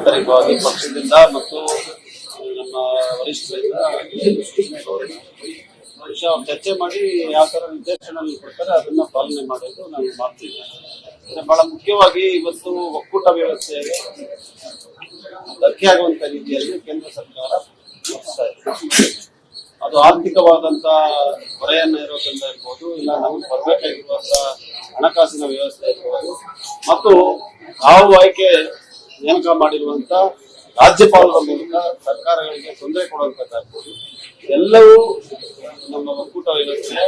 ಆಂತರಿಕವಾಗಿ ಪಕ್ಷದಿಂದ ಮತ್ತು ನಮ್ಮ ವರಿಷ್ಠರಿಂದ ಚರ್ಚೆ ಮಾಡಿ ಯಾವ ತರ ನಿರ್ದೇಶನ ಕೊಡ್ತಾರೆ ಅದನ್ನ ಪಾಲನೆ ಮಾಡೋದು ನಾವು ಮಾಡ್ತೀವಿ. ಬಹಳ ಮುಖ್ಯವಾಗಿ ಇವತ್ತು ಒಕ್ಕೂಟ ವ್ಯವಸ್ಥೆಗೆ ಧಕ್ಕೆ ಆಗುವಂತ ರೀತಿಯಲ್ಲಿ ಕೇಂದ್ರ ಸರ್ಕಾರ ಅದು ಆರ್ಥಿಕವಾದಂತ ಹೊರೆಯನ್ನ ಇರೋದ್ರಿಂದ ಇರ್ಬೋದು, ಇಲ್ಲ ನಮಗೆ ಬರಬೇಕಾಗಿರುವಂತ ಹಣಕಾಸಿನ ವ್ಯವಸ್ಥೆ ಇರ್ಬೋದು, ಮತ್ತು ತಾವು ಆಯ್ಕೆ ನೇಮಕ ಮಾಡಿರುವಂತ ರಾಜ್ಯಪಾಲರ ಮೂಲಕ ಸರ್ಕಾರಗಳಿಗೆ ತೊಂದರೆ ಕೊಡುವಂತದ್ದಾಗ್ಬೋದು, ಎಲ್ಲವೂ ನಮ್ಮ ಒಕ್ಕೂಟ ವ್ಯವಸ್ಥೆಯ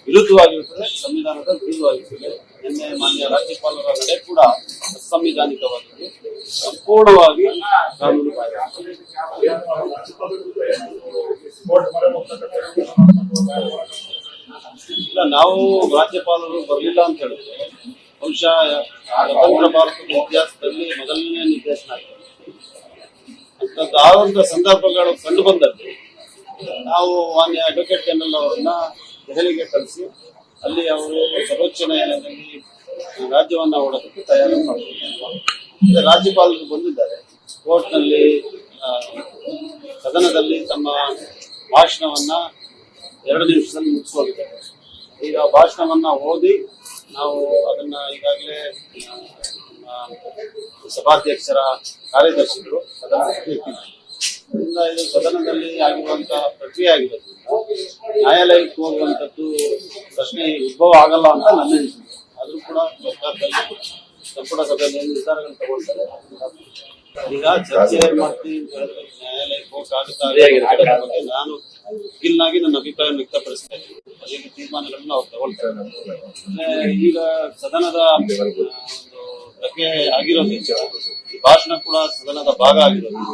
ವಿರುದ್ಧವಾಗಿರುತ್ತದೆ, ಸಂವಿಧಾನದ ವಿರುದ್ಧವಾಗಿರುತ್ತದೆ. ನಿನ್ನೆ ಮಾನ್ಯ ರಾಜ್ಯಪಾಲರ ನಡೆ ಕೂಡ ಅಸಂವಿಧಾನಿಕವಾಗಿದೆ, ಸಂಪೂರ್ಣವಾಗಿ ಕಾನೂನು ಬಾಹಿರ. ಇಲ್ಲ, ನಾವು ರಾಜ್ಯಪಾಲರು ಬರಲಿಲ್ಲ ಅಂತ ಹೇಳಿದ್ರೆ ಬಹುಶಃ ಸ್ವತಂತ್ರ ಭಾರತದ ಇತಿಹಾಸದಲ್ಲಿ ಮೊದಲನೇ ನಿರ್ದೇಶನ ಆಗಿದೆ. ಆದಂತ ಸಂದರ್ಭಗಳು ಕಂಡು ಬಂದಲ್ಲಿ ನಾವು ಮಾನ್ಯ ಅಡ್ವೊಕೇಟ್ ಜನರಲ್ ಅವರನ್ನ ದೆಹಲಿಗೆ ಕಳಿಸಿ ಅಲ್ಲಿ ಅವರು ಸರ್ವೋಚ್ಚ ನ್ಯಾಯಾಲಯದಲ್ಲಿ ರಾಜ್ಯವನ್ನ ಓಡೋದಕ್ಕೆ ತಯಾರಿ ಮಾಡಿದ್ದಾರೆ. ರಾಜ್ಯಪಾಲರು ಬಂದಿದ್ದಾರೆ, ಕೋರ್ಟ್ನಲ್ಲಿ ಸದನದಲ್ಲಿ ತಮ್ಮ ಭಾಷಣವನ್ನ 2 ನಿಮಿಷದಲ್ಲಿ ಮುಗಿಸುವಂತಿದ್ದಾರೆ. ಈಗ ಭಾಷಣವನ್ನ ಓದಿ ನಾವು ಅದನ್ನ ಈಗಾಗಲೇ ಸಭಾಧ್ಯಕ್ಷರ ಕಾರ್ಯದರ್ಶಿಗಳು ಇದು ಸದನದಲ್ಲಿ ಆಗಿರುವಂತಹ ಪ್ರಕ್ರಿಯೆ ಆಗಿರೋದ್ರಿಂದ ನ್ಯಾಯಾಲಯಕ್ಕೆ ಹೋಗುವಂತದ್ದು ಪ್ರಶ್ನೆ ಉದ್ಭವ ಆಗಲ್ಲ ಅಂತ ನನ್ನ ಅನಿಸಿಕೆ. ಆದ್ರೂ ಕೂಡ ಸರ್ಕಾರದಲ್ಲಿ ಸಂಪುಟ ಸಭೆಯಲ್ಲಿ ನಿರ್ಧಾರಗಳು ತಗೊಳ್ತಾರೆ. ಈಗ ಚರ್ಚೆ ಮಾಡ್ತೀವಿ ಅಂತ ಹೇಳಿದ್ರೆ ನ್ಯಾಯಾಲಯಕ್ಕೆ ಹೋಗಕ್ಕಾಗುತ್ತೆ. ನಾನು ವಕೀಲನಾಗಿ ನನ್ನ ಅಭಿಪ್ರಾಯವನ್ನು ವ್ಯಕ್ತಪಡಿಸ್ತೇನೆ. ಅನೇಕ ತೀರ್ಮಾನಗಳನ್ನ ಅವ್ರು ತಗೊಳ್ತಾರೆ. ಈಗ ಸದನದ ಒಂದು ಪ್ರಕ್ರಿಯೆ ಆಗಿರೋದ್ರಿಂದ ಈ ಭಾಷಣ ಕೂಡ ಸದನದ ಭಾಗ ಆಗಿರೋದ್ರಿಂದ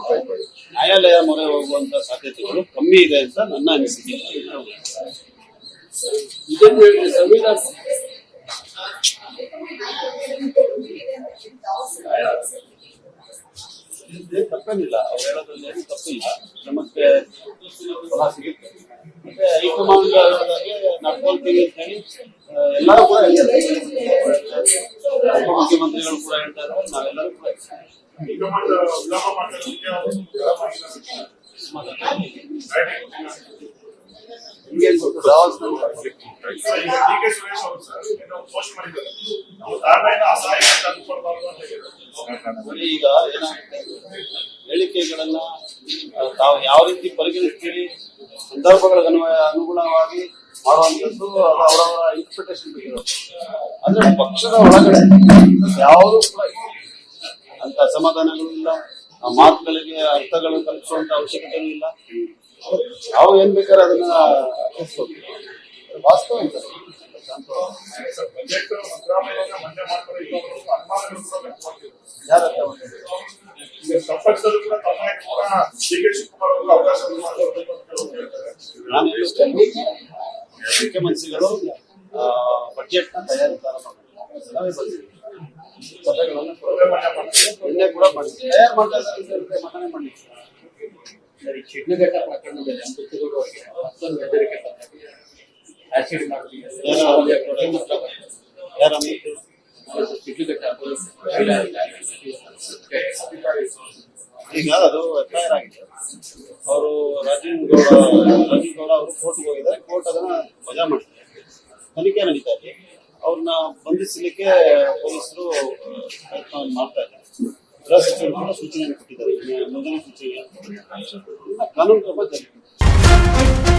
ನ್ಯಾಯಾಲಯ ಮೊರೆ ಹೋಗುವಂತ ಸಾಧ್ಯತೆಗಳು ಕಮ್ಮಿ ಇದೆ ಅಂತ ನನ್ನ ಅನಿಸಿಕೆ. ತಪ್ಪೇನಿಲ್ಲ, ಅವ್ರು ಹೇಳೋದ್ರಲ್ಲಿ ಏನು ತಪ್ಪಿಲ್ಲ, ಕ್ರಮಕ್ಕೆ ಫಲ ಸಿಗುತ್ತೆ. ಮತ್ತೆ ಹೈಕಮಾಂಡ್ ನಡ್ಕೊಳ್ತೀವಿ ಅಂತ ಹೇಳಿ ಎಲ್ಲರೂ ಕೂಡ ಹೇಳ್ತಾರೆ, ಉಪಮುಖ್ಯಮಂತ್ರಿಗಳು ಕೂಡ ಹೇಳ್ತಾರೆ, ನಾವೆಲ್ಲರೂ ಕೂಡ ಈಗ ಏನಾಗುತ್ತೆ, ಹೇಳಿಕೆಗಳನ್ನ ತಾವು ಯಾವ ರೀತಿ ಪರಿಗಣಿಸ್ತೀರಿ, ಸಂದರ್ಭಗಳಿಗೆ ಅನುಗುಣವಾಗಿ ಮಾಡುವಂಥದ್ದು ಅವರವರ ಇಂಟರ್ಪ್ರಿಟೇಷನ್ ಬೇಕಿರುತ್ತೆ. ಅಂದ್ರೆ ಪಕ್ಷದ ಒಳಗಡೆ ಯಾವುದೂ ಕೂಡ ಅಂತ ಅಸಮಾಧಾನಗಳು ಇಲ್ಲ, ಆ ಮಾತುಗಳಿಗೆ ಅರ್ಥಗಳು ಕಲ್ಪಿಸುವಂತ ಅವಶ್ಯಕತೆನೂ ಇಲ್ಲ. ನಾವು ಏನ್ ಬೇಕಾದ್ರೆ ಅದನ್ನ ವಾಸ್ತವ ಅಂತ ಮುಖ್ಯಮಂತ್ರಿಗಳು ಬಜೆಟ್ ನ ತಯಾರಿ ಸಭೆಗಳನ್ನು ನಿನ್ನೆ ಕೂಡ ಮಾಡಿದ್ರು, ತಯಾರು ಮತನೆ ಮಾಡಿ. ಶಿಡ್ಲಘಟ್ಟ ಪ್ರಕರಣದಲ್ಲಿ ಅಂಬೇಡ್ಕರ್ ಅವರಿಗೆ ಮತ್ತೊಂದು ಬೆದರಿಕೆ ಆಸಿಡ್ ಈಗ ಅದು ಎಫ್ಐಆರ್ ಆಗಿದೆ. ಅವರು ರಾಜೀವ್ ಗೌಡ ಅವರು ಕೋರ್ಟ್ಗೆ ಹೋಗಿದ್ದಾರೆ, ಕೋರ್ಟ್ ಅದನ್ನ ವಜಾ ಮಾಡಿದ್ದಾರೆ, ತನಿಖೆ ನಡೀತಾ ಇದೆ. ಅವ್ರನ್ನ ಬಂಧಿಸಲಿಕ್ಕೆ ಪೊಲೀಸರು ಪ್ರಯತ್ನವನ್ನು ಮಾಡ್ತಾ ಇದ್ದಾರೆ. ಗೃಹ ಸಚಿವರು ಕೂಡ ಸೂಚನೆಯನ್ನು ಕೊಟ್ಟಿದ್ದಾರೆ, ಮುಂದಿನ ಸೂಚನೆ ಕಾನೂನು ಕ್ರಮ ಜರುಗಿದೆ.